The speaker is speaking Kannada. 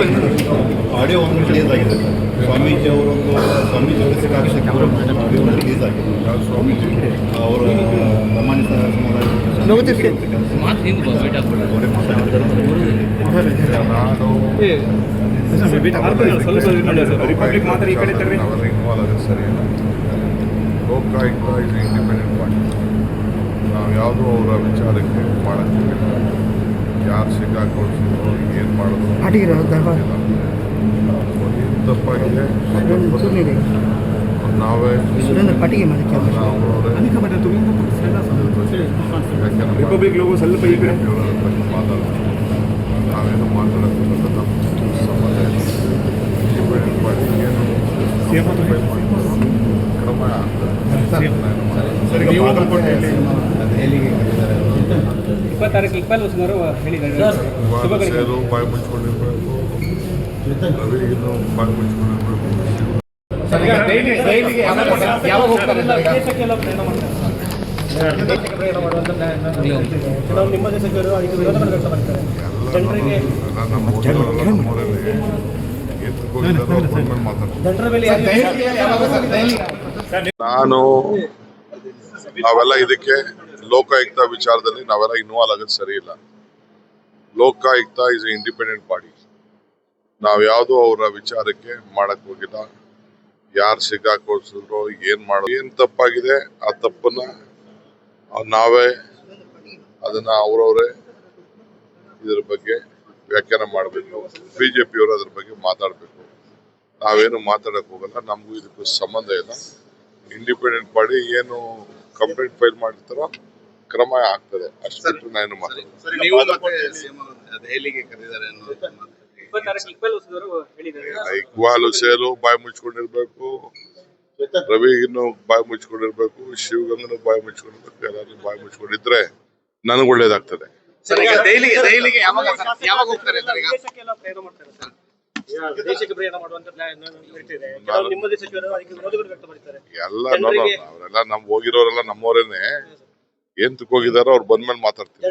ಆಡಿಯೋ ಒಂದು ರಿಲೀಸ್ ಆಗಿದೆ ಸ್ವಾಮೀಜಿ ಅವರೊಂದು ಸಿಕ್ಕಾಕ್ಷಕ್ಕೆ ಆಡಿಯೋ ರಿಲೀಸ್ ಆಗಿದೆ ಅವರು ಸಾಮಾನ್ಯ ಸಮುದಾಯ ಲೋಕಾಯುಕ್ತ ಇದು ಇಂಡಿಪೆಂಡೆಂಟ್ ಪಾರ್ಟಿ. ನಾವು ಯಾವುದೂ ಅವರ ವಿಚಾರಕ್ಕೆ ಮಾಡೋಕ್ಕೆ ಯಾರು ಸಿಕ್ಕಾಕೊಳ್ಸಿದ್ರು ಏನು ಮಾಡಿದ್ರು ತಪ್ಪಾಗಿದೆ. ನಾವೇ ರಿಪಬ್ಲಿಕ್ ಲೋಗೋ ಸ್ವಲ್ಪ ಈಗ ನಾವೇನು ಮಾತಾಡೋದು ನಮ್ಮ ಸಂಬಂಧ ಇಂಡಿಪೆಂಡೆಂಟ್ ಪಾರ್ಟಿ ಏನು ಕ್ರಮ ಆಗ್ತದೆ. 26 ಸೇರು ಬಾಯಿ ಮುಚ್ಕೊಂಡಿರ್ಬೇಕು, ರವಿ ಇನ್ನು ಬಾಯಿ ಮುಚ್ಕೊಂಡಿರ್ಬೇಕು. ನಾನು ನಾವೆಲ್ಲ ಇದಕ್ಕೆ ಲೋಕಾಯುಕ್ತ ವಿಚಾರದಲ್ಲಿ ನಾವೆಲ್ಲ ಇನ್ವಾಲ್ವ್ ಆಗೋದು ಸರಿ ಇಲ್ಲ. Lokayukta is A independent body. ನಾವು ಯಾವುದೋ ಅವರ ವಿಚಾರಕ್ಕೆ ಮಾಡಕ್ ಹೋಗಿಲ್ಲ. ಯಾರು ಸಿಕ್ಕಾಕೊಳ್ಸಿದ್ರು ಏನ್ ತಪ್ಪಾಗಿದೆ ಆ ತಪ್ಪನ್ನ ನಾವೇ ಅದನ್ನ ಅವರವರೇ ಇದ್ರ ಬಗ್ಗೆ ವ್ಯಾಖ್ಯಾನ ಮಾಡಬೇಕು. ಬಿಜೆಪಿಯವರು ಅದ್ರ ಬಗ್ಗೆ ಮಾತಾಡಬೇಕು. ನಾವೇನು ಮಾತಾಡಕ್ ಹೋಗಲ್ಲ. ನಮಗೂ ಇದಕ್ಕೂ ಸಂಬಂಧ ಇಲ್ಲ. ಇಂಡಿಪೆಂಡೆಂಟ್ ಬಾಡಿ ಏನು ಕಂಪ್ಲೇಂಟ್ ಫೈಲ್ ಮಾಡಿರ್ತಾರೋ ಕ್ರಮ ಆಗ್ತದೆ. ಅಷ್ಟು ಬಿಟ್ಟು ನಾನು ಇಕ್ಬಾಲ್ ಹುಸೇನು ಬಾಯಿ ಮುಚ್ಕೊಂಡಿರ್ಬೇಕು, ರವಿ ಇನ್ನು ಬಾಯಿ ಮುಚ್ಕೊಂಡಿರ್ಬೇಕು, ಶಿವಗಂಗನು ಬಾಯಿ ಮುಚ್ಕೊಂಡಿರ್ಬೇಕು. ಎಲ್ಲರೂ ಬಾಯಿ ಮುಚ್ಕೊಂಡಿದ್ರೆ ನನಗೆ ಒಳ್ಳೇದಾಗ್ತದೆ. ಎಲ್ಲ ಅವರೆಲ್ಲ ನಮ್ ಹೋಗಿರೋರೆಲ್ಲ ನಮ್ಮವರೇನೆ. ಏನ್ ಹೋಗಿದಾರೋ ಅವ್ರು ಬಂದ್ಮೇಲೆ ಮಾತಾಡ್ತೀವಿ.